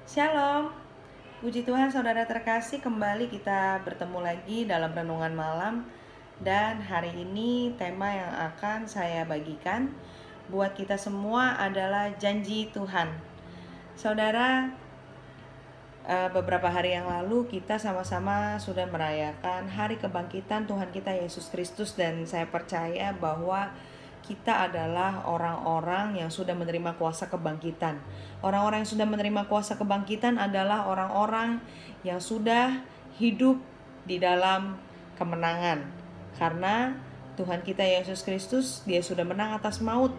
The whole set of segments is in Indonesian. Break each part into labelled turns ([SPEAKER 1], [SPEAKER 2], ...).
[SPEAKER 1] Shalom, puji Tuhan saudara terkasih, kembali kita bertemu lagi dalam renungan malam. Dan hari ini tema yang akan saya bagikan buat kita semua adalah janji Tuhan. Saudara, beberapa hari yang lalu kita sama-sama sudah merayakan hari kebangkitan Tuhan kita Yesus Kristus. Dan saya percaya bahwa kita adalah orang-orang yang sudah menerima kuasa kebangkitan. Orang-orang yang sudah menerima kuasa kebangkitan adalah orang-orang yang sudah hidup di dalam kemenangan. Karena Tuhan kita Yesus Kristus, Dia sudah menang atas maut.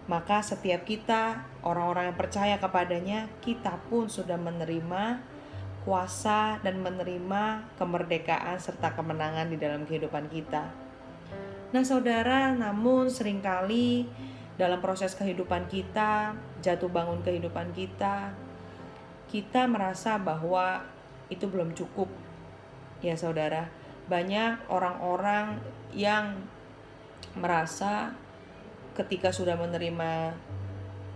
[SPEAKER 1] Maka setiap kita, orang-orang yang percaya kepadanya, kita pun sudah menerima kuasa dan menerima kemerdekaan serta kemenangan di dalam kehidupan kita. Nah saudara, namun seringkali dalam proses kehidupan kita, jatuh bangun kehidupan kita merasa bahwa itu belum cukup. Ya saudara, banyak orang-orang yang merasa ketika sudah menerima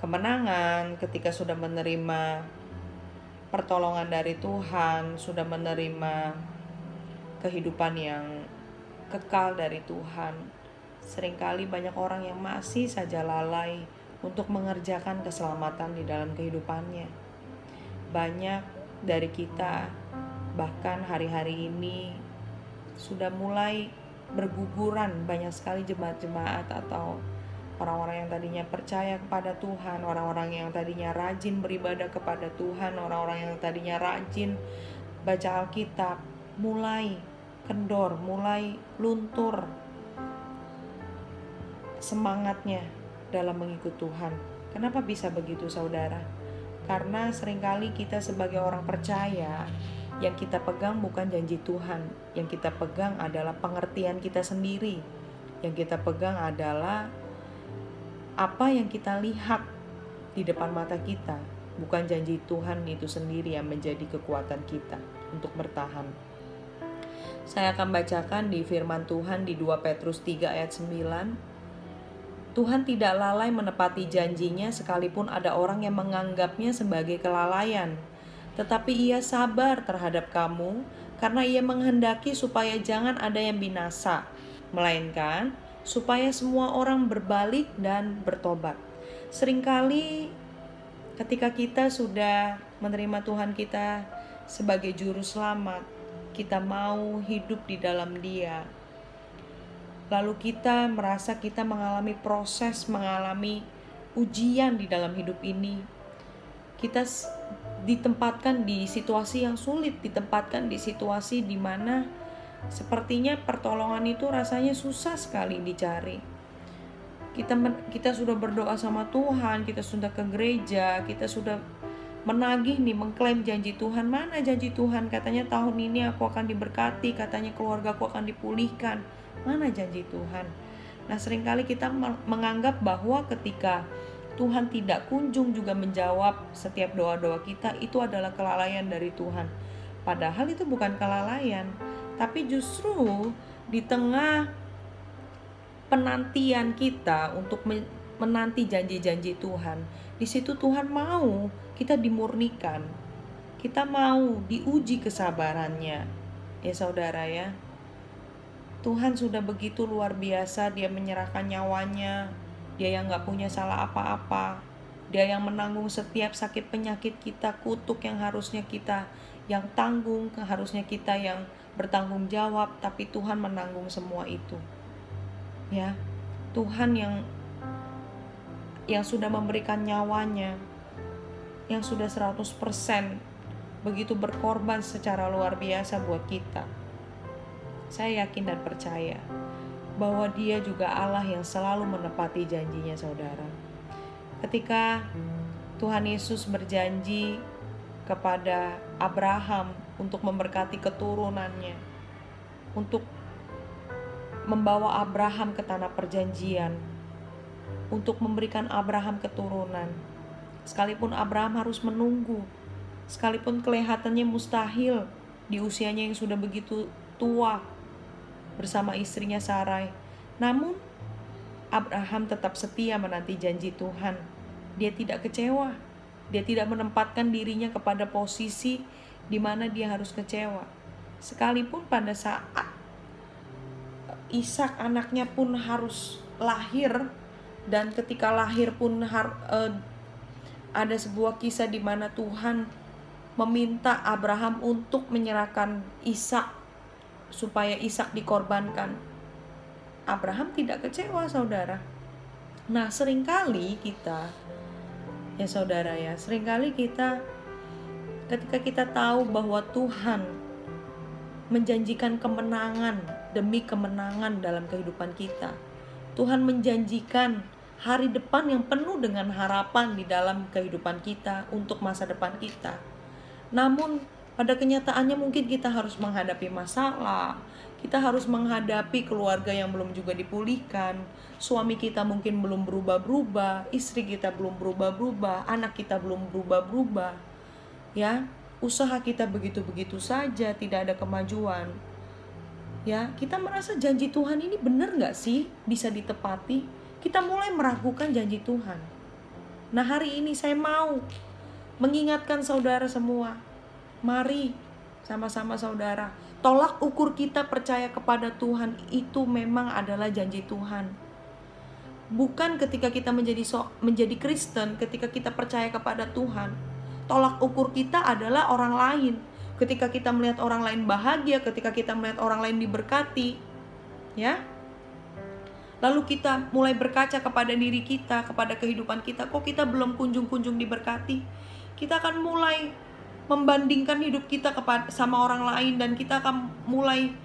[SPEAKER 1] kemenangan, ketika sudah menerima pertolongan dari Tuhan, sudah menerima kehidupan yang kekal dari Tuhan, seringkali banyak orang yang masih saja lalai untuk mengerjakan keselamatan di dalam kehidupannya. Banyak dari kita bahkan hari-hari ini sudah mulai berguguran. Banyak sekali jemaat-jemaat atau orang-orang yang tadinya percaya kepada Tuhan, orang-orang yang tadinya rajin beribadah kepada Tuhan, orang-orang yang tadinya rajin baca Alkitab, mulai kendor, mulai luntur semangatnya dalam mengikut Tuhan. Kenapa bisa begitu saudara? Karena seringkali kita sebagai orang percaya, yang kita pegang bukan janji Tuhan. Yang kita pegang adalah pengertian kita sendiri. Yang kita pegang adalah apa yang kita lihat di depan mata kita. Bukan janji Tuhan itu sendiri yang menjadi kekuatan kita untuk bertahan. Saya akan bacakan di firman Tuhan di 2 Petrus 3 ayat 9. Tuhan tidak lalai menepati janjinya sekalipun ada orang yang menganggapnya sebagai kelalaian. Tetapi Ia sabar terhadap kamu karena Ia menghendaki supaya jangan ada yang binasa, melainkan supaya semua orang berbalik dan bertobat. Seringkali ketika kita sudah menerima Tuhan kita sebagai juru selamat, kita mau hidup di dalam Dia, lalu kita merasa kita mengalami proses, mengalami ujian di dalam hidup ini. Kita ditempatkan di situasi yang sulit, ditempatkan di situasi di mana sepertinya pertolongan itu rasanya susah sekali dicari. Kita sudah berdoa sama Tuhan, kita sudah ke gereja, kita sudah menagih nih, mengklaim janji Tuhan. Mana janji Tuhan? Katanya tahun ini aku akan diberkati, katanya keluargaku akan dipulihkan. Mana janji Tuhan? Nah seringkali kita menganggap bahwa ketika Tuhan tidak kunjung juga menjawab setiap doa-doa kita, itu adalah kelalaian dari Tuhan. Padahal itu bukan kelalaian, tapi justru di tengah penantian kita untuk menanti janji-janji Tuhan, di situ Tuhan mau kita dimurnikan, kita mau diuji kesabarannya. Ya saudara ya, Tuhan sudah begitu luar biasa, Dia menyerahkan nyawanya, Dia yang gak punya salah apa-apa, Dia yang menanggung setiap sakit penyakit kita, kutuk yang harusnya kita yang tanggung, harusnya kita yang bertanggung jawab, tapi Tuhan menanggung semua itu. Ya, Tuhan yang sudah memberikan nyawanya, yang sudah 100% begitu berkorban secara luar biasa buat kita. Saya yakin dan percaya bahwa Dia juga Allah yang selalu menepati janjinya saudara. Ketika Tuhan Yesus berjanji kepada Abraham untuk memberkati keturunannya, untuk membawa Abraham ke tanah perjanjian, untuk memberikan Abraham keturunan, sekalipun Abraham harus menunggu, sekalipun kelihatannya mustahil di usianya yang sudah begitu tua bersama istrinya Sarai, namun Abraham tetap setia menanti janji Tuhan. Dia tidak kecewa. Dia tidak menempatkan dirinya kepada posisi di mana dia harus kecewa. Sekalipun pada saat Ishak anaknya pun harus lahir, dan ketika lahir pun ada sebuah kisah di mana Tuhan meminta Abraham untuk menyerahkan Ishak supaya Ishak dikorbankan. Abraham tidak kecewa, saudara. Nah, seringkali kita, ya saudara ya, seringkali kita ketika kita tahu bahwa Tuhan menjanjikan kemenangan demi kemenangan dalam kehidupan kita, Tuhan menjanjikan hari depan yang penuh dengan harapan di dalam kehidupan kita untuk masa depan kita. Namun pada kenyataannya mungkin kita harus menghadapi masalah, kita harus menghadapi keluarga yang belum juga dipulihkan, suami kita mungkin belum berubah-berubah, istri kita belum berubah-berubah, anak kita belum berubah-berubah, ya, usaha kita begitu-begitu saja, tidak ada kemajuan. Ya, kita merasa janji Tuhan ini benar nggak sih bisa ditepati? Kita mulai meragukan janji Tuhan. Nah, hari ini saya mau mengingatkan saudara semua, mari sama-sama saudara, tolak ukur kita percaya kepada Tuhan itu memang adalah janji Tuhan. Bukan ketika kita menjadi Kristen, ketika kita percaya kepada Tuhan, tolak ukur kita adalah orang lain. Ketika kita melihat orang lain bahagia, ketika kita melihat orang lain diberkati, ya, lalu kita mulai berkaca kepada diri kita, kepada kehidupan kita, kok kita belum kunjung-kunjung diberkati. Kita akan mulai membandingkan hidup kita sama orang lain, dan kita akan mulai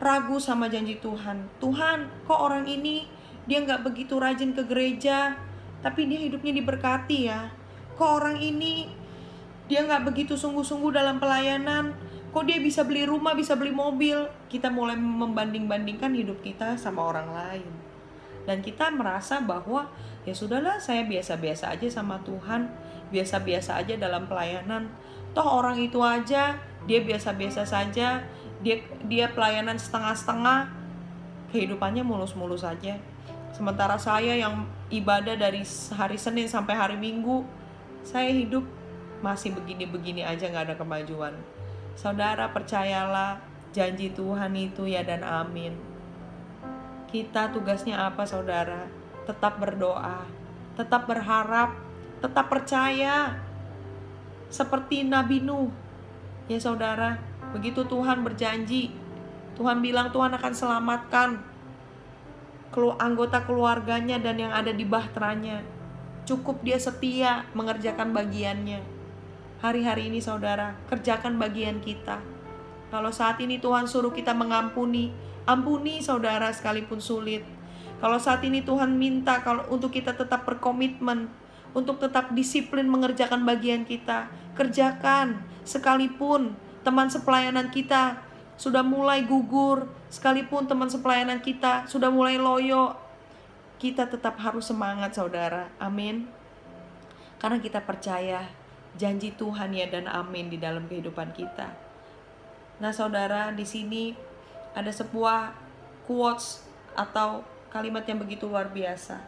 [SPEAKER 1] ragu sama janji Tuhan. Tuhan, kok orang ini dia gak begitu rajin ke gereja, tapi dia hidupnya diberkati ya. Kok orang ini dia gak begitu sungguh-sungguh dalam pelayanan, kok dia bisa beli rumah, bisa beli mobil. Kita mulai membanding-bandingkan hidup kita sama orang lain. Dan kita merasa bahwa ya sudahlah, saya biasa-biasa aja sama Tuhan, biasa-biasa aja dalam pelayanan. Toh orang itu aja, dia biasa-biasa saja, dia pelayanan setengah-setengah, kehidupannya mulus-mulus saja. Sementara saya yang ibadah dari hari Senin sampai hari Minggu, saya hidup masih begini-begini aja, gak ada kemajuan. Saudara, percayalah, janji Tuhan itu ya dan amin. Kita tugasnya apa, saudara? Tetap berdoa, tetap berharap, tetap percaya. Seperti Nabi Nuh, ya saudara, begitu Tuhan berjanji, Tuhan bilang Tuhan akan selamatkan anggota keluarganya dan yang ada di bahteranya. Cukup dia setia mengerjakan bagiannya. Hari-hari ini saudara, kerjakan bagian kita. Kalau saat ini Tuhan suruh kita mengampuni, ampuni saudara sekalipun sulit. Kalau saat ini Tuhan minta untuk kita tetap berkomitmen, untuk tetap disiplin mengerjakan bagian kita, kerjakan. Sekalipun teman sepelayanan kita sudah mulai gugur, sekalipun teman sepelayanan kita sudah mulai loyo, kita tetap harus semangat saudara. Amin. Karena kita percaya janji Tuhan ya dan amin di dalam kehidupan kita. Nah saudara, di sini ada sebuah quotes atau kalimat yang begitu luar biasa.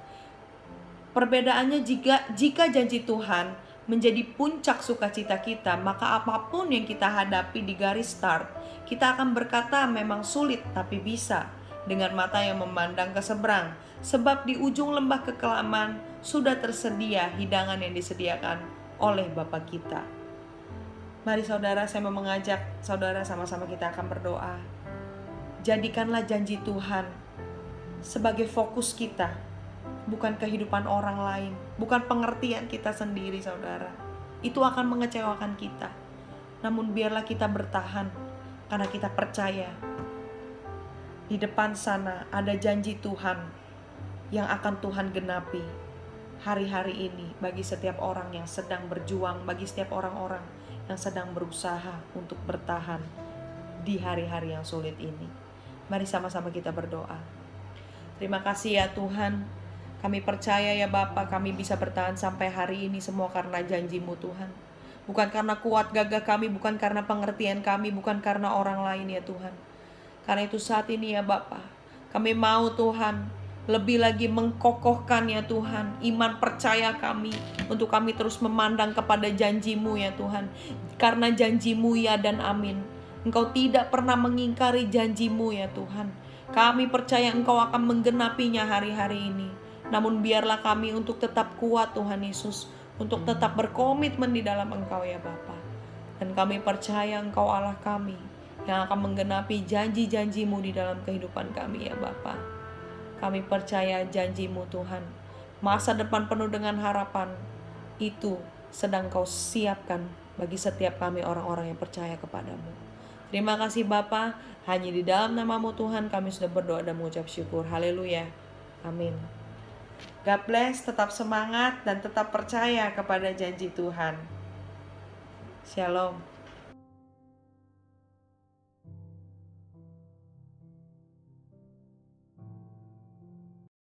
[SPEAKER 1] Perbedaannya, jika janji Tuhan menjadi puncak sukacita kita, maka apapun yang kita hadapi di garis start, kita akan berkata memang sulit tapi bisa, dengan mata yang memandang ke seberang. Sebab di ujung lembah kekelaman sudah tersedia hidangan yang disediakan oleh Bapa kita. Mari saudara, saya mau mengajak saudara sama-sama kita akan berdoa. Jadikanlah janji Tuhan sebagai fokus kita, bukan kehidupan orang lain, bukan pengertian kita sendiri saudara. Itu akan mengecewakan kita. Namun biarlah kita bertahan, karena kita percaya di depan sana ada janji Tuhan yang akan Tuhan genapi hari-hari ini bagi setiap orang yang sedang berjuang, bagi setiap orang-orang yang sedang berusaha untuk bertahan di hari-hari yang sulit ini. Mari sama-sama kita berdoa. Terima kasih ya Tuhan, kami percaya ya Bapa, kami bisa bertahan sampai hari ini semua karena janji-Mu Tuhan. Bukan karena kuat gagah kami, bukan karena pengertian kami, bukan karena orang lain ya Tuhan. Karena itu saat ini ya Bapa, kami mau Tuhan lebih lagi mengkokohkan ya Tuhan iman percaya kami, untuk kami terus memandang kepada janji-Mu ya Tuhan. Karena janji-Mu ya dan amin. Engkau tidak pernah mengingkari janji-Mu ya Tuhan. Kami percaya Engkau akan menggenapinya hari-hari ini. Namun biarlah kami untuk tetap kuat Tuhan Yesus, untuk tetap berkomitmen di dalam Engkau ya Bapa. Dan kami percaya Engkau Allah kami yang akan menggenapi janji-janji-Mu di dalam kehidupan kami ya Bapa. Kami percaya janji-Mu Tuhan, masa depan penuh dengan harapan itu sedang Kau siapkan bagi setiap kami orang-orang yang percaya kepadamu. Terima kasih Bapa, hanya di dalam nama-Mu Tuhan kami sudah berdoa dan mengucap syukur. Haleluya, amin. God bless, tetap semangat dan tetap percaya kepada janji Tuhan. Shalom.